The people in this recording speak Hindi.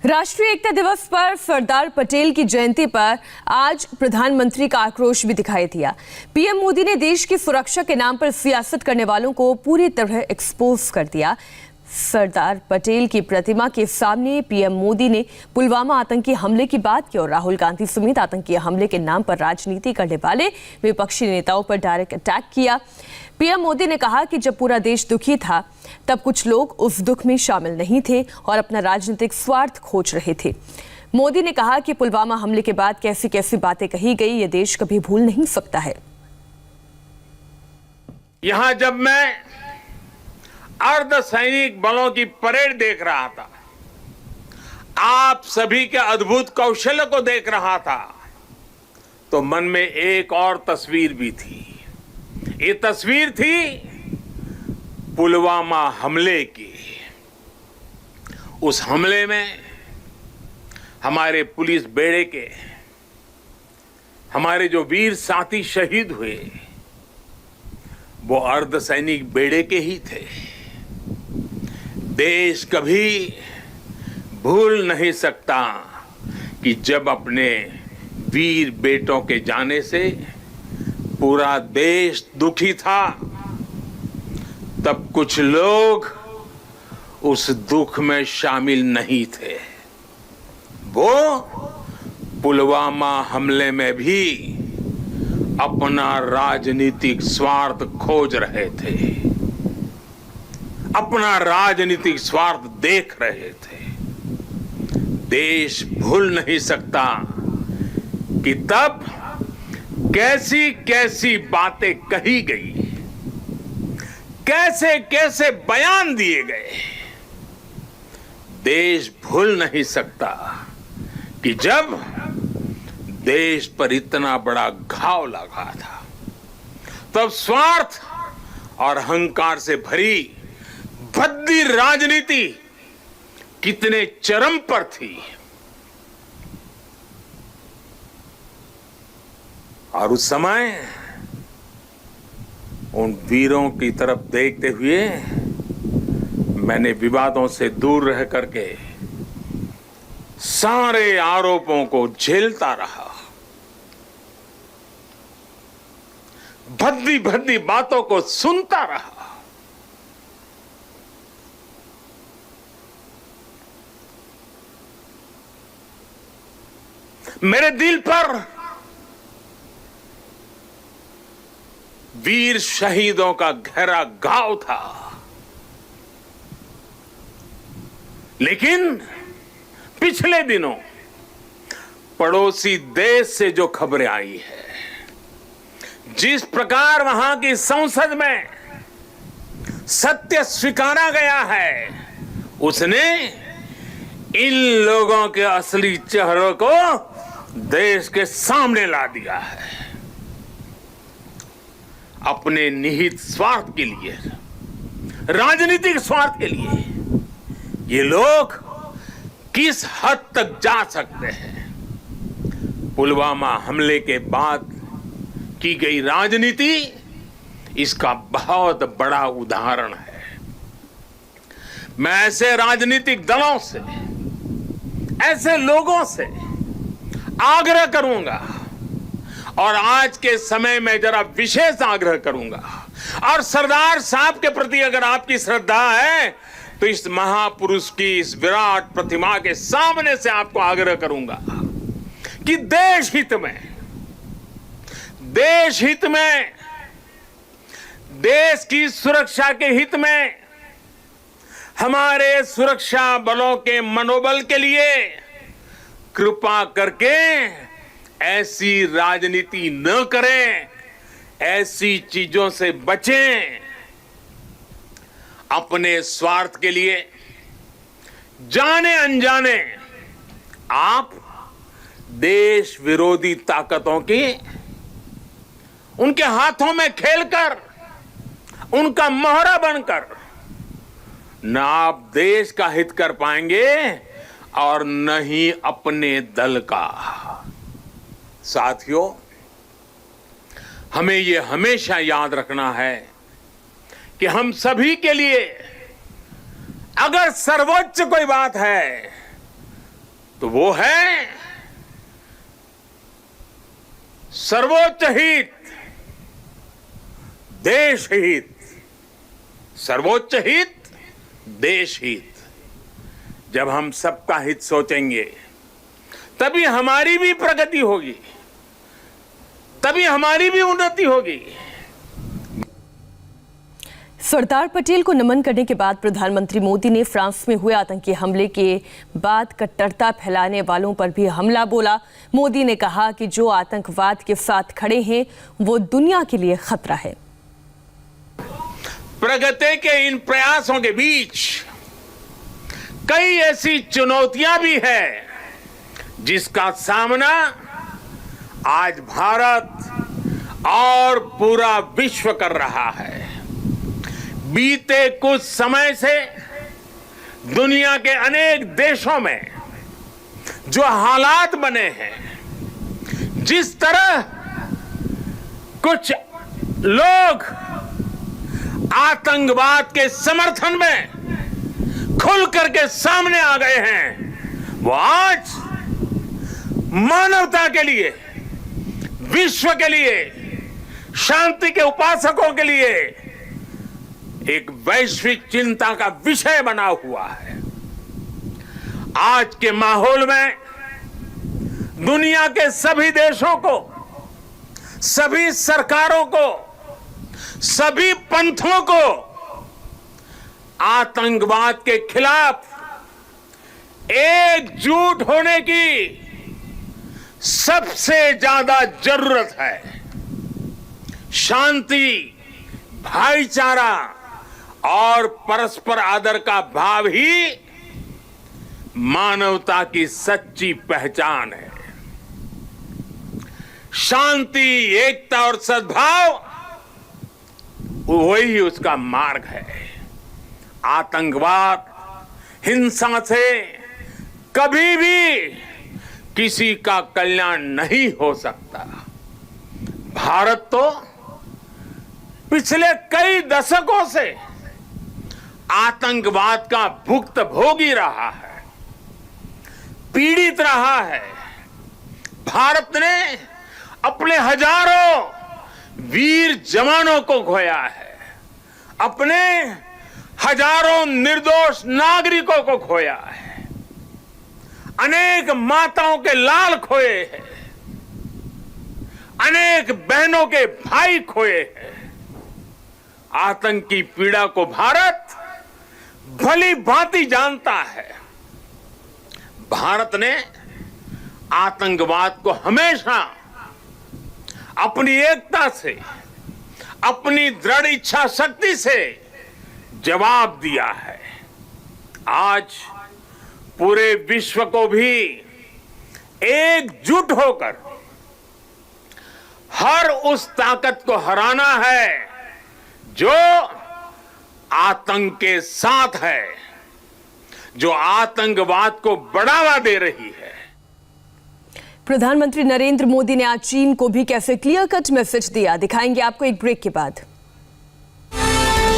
राष्ट्रीय एकता दिवस पर सरदार पटेल की जयंती पर आज प्रधानमंत्री का आक्रोश भी दिखाई दिया। पीएम मोदी ने देश की सुरक्षा के नाम पर सियासत करने वालों को पूरी तरह एक्सपोज कर दिया। सरदार पटेल की प्रतिमा के सामने पीएम मोदी ने पुलवामा आतंकी हमले की बात की और राहुल गांधी समेत आतंकी हमले के नाम पर राजनीति करने वाले विपक्षी नेताओं पर डायरेक्ट अटैक किया। पीएम मोदी ने कहा कि जब पूरा देश दुखी था तब कुछ लोग उस दुख में शामिल नहीं थे और अपना राजनीतिक स्वार्थ खोज रहे थे। मोदी ने कहा कि पुलवामा हमले के बाद कैसी कैसी बातें कही गई, ये देश कभी भूल नहीं सकता है। यहां जब मैं अर्धसैनिक बलों की परेड देख रहा था, आप सभी के अद्भुत कौशल्य को देख रहा था, तो मन में एक और तस्वीर भी थी। ये तस्वीर थी पुलवामा हमले की। उस हमले में हमारे पुलिस बेड़े के हमारे जो वीर साथी शहीद हुए, वो अर्धसैनिक बेड़े के ही थे। देश कभी भूल नहीं सकता कि जब अपने वीर बेटों के जाने से पूरा देश दुखी था, तब कुछ लोग उस दुख में शामिल नहीं थे। वो पुलवामा हमले में भी अपना राजनीतिक स्वार्थ खोज रहे थे, अपना राजनीतिक स्वार्थ देख रहे थे। देश भूल नहीं सकता कि तब कैसी कैसी बातें कही गई, कैसे कैसे बयान दिए गए। देश भूल नहीं सकता कि जब देश पर इतना बड़ा घाव लगा था, तब स्वार्थ और अहंकार से भरी भद्दी राजनीति कितने चरम पर थी। और उस समय उन वीरों की तरफ देखते हुए मैंने विवादों से दूर रह करके सारे आरोपों को झेलता रहा, भद्दी भद्दी बातों को सुनता रहा। मेरे दिल पर वीर शहीदों का गहरा घाव था, लेकिन पिछले दिनों पड़ोसी देश से जो खबरें आई है, जिस प्रकार वहां की संसद में सत्य स्वीकारा गया है, उसने इन लोगों के असली चेहरों को देश के सामने ला दिया है। अपने निहित स्वार्थ के लिए, राजनीतिक स्वार्थ के लिए ये लोग किस हद तक जा सकते हैं। पुलवामा हमले के बाद की गई राजनीति इसका बहुत बड़ा उदाहरण है। मैं ऐसे राजनीतिक दलों से, ऐसे लोगों से आग्रह करूंगा, और आज के समय में जरा विशेष आग्रह करूंगा, और सरदार साहब के प्रति अगर आपकी श्रद्धा है तो इस महापुरुष की इस विराट प्रतिमा के सामने से आपको आग्रह करूंगा कि देश हित में, देश की सुरक्षा के हित में, हमारे सुरक्षा बलों के मनोबल के लिए कृपा करके ऐसी राजनीति न करें, ऐसी चीजों से बचें। अपने स्वार्थ के लिए जाने अनजाने आप देश विरोधी ताकतों की उनके हाथों में खेलकर, उनका मोहरा बनकर न आप देश का हित कर पाएंगे और न ही अपने दल का। साथियों, हमें ये हमेशा याद रखना है कि हम सभी के लिए अगर सर्वोच्च कोई बात है तो वो है सर्वोच्च हित, देश हित। सर्वोच्च हित, देश हित। जब हम सबका हित सोचेंगे तभी हमारी भी प्रगति होगी, तभी हमारी भी उन्नति होगी। सरदार पटेल को नमन करने के बाद प्रधानमंत्री मोदी ने फ्रांस में हुए आतंकी हमले के बाद कट्टरता फैलाने वालों पर भी हमला बोला। मोदी ने कहा कि जो आतंकवाद के साथ खड़े हैं वो दुनिया के लिए खतरा है। प्रगति के इन प्रयासों के बीच कई ऐसी चुनौतियां भी हैं जिसका सामना आज भारत और पूरा विश्व कर रहा है। बीते कुछ समय से दुनिया के अनेक देशों में जो हालात बने हैं, जिस तरह कुछ लोग आतंकवाद के समर्थन में खुल करके सामने आ गए हैं, वो आज मानवता के लिए, विश्व के लिए, शांति के उपासकों के लिए एक वैश्विक चिंता का विषय बना हुआ है। आज के माहौल में दुनिया के सभी देशों को, सभी सरकारों को, सभी पंथों को आतंकवाद के खिलाफ एकजुट होने की सबसे ज्यादा जरूरत है। शांति, भाईचारा और परस्पर आदर का भाव ही मानवता की सच्ची पहचान है। शांति, एकता और सद्भाव वही उसका मार्ग है। आतंकवाद, हिंसा से कभी भी किसी का कल्याण नहीं हो सकता। भारत तो पिछले कई दशकों से आतंकवाद का भुक्तभोगी रहा है, पीड़ित रहा है। भारत ने अपने हजारों वीर जवानों को खोया है, अपने हजारों निर्दोष नागरिकों को खोया है, अनेक माताओं के लाल खोए हैं, अनेक बहनों के भाई खोए हैं। आतंकी पीड़ा को भारत भली भांति जानता है। भारत ने आतंकवाद को हमेशा अपनी एकता से, अपनी दृढ़ इच्छा शक्ति से जवाब दिया है। आज पूरे विश्व को भी एकजुट होकर हर उस ताकत को हराना है जो आतंक के साथ है, जो आतंकवाद को बढ़ावा दे रही है। प्रधानमंत्री नरेंद्र मोदी ने आज चीन को भी कैसे क्लियर कट मैसेज दिया, दिखाएंगे आपको एक ब्रेक के बाद।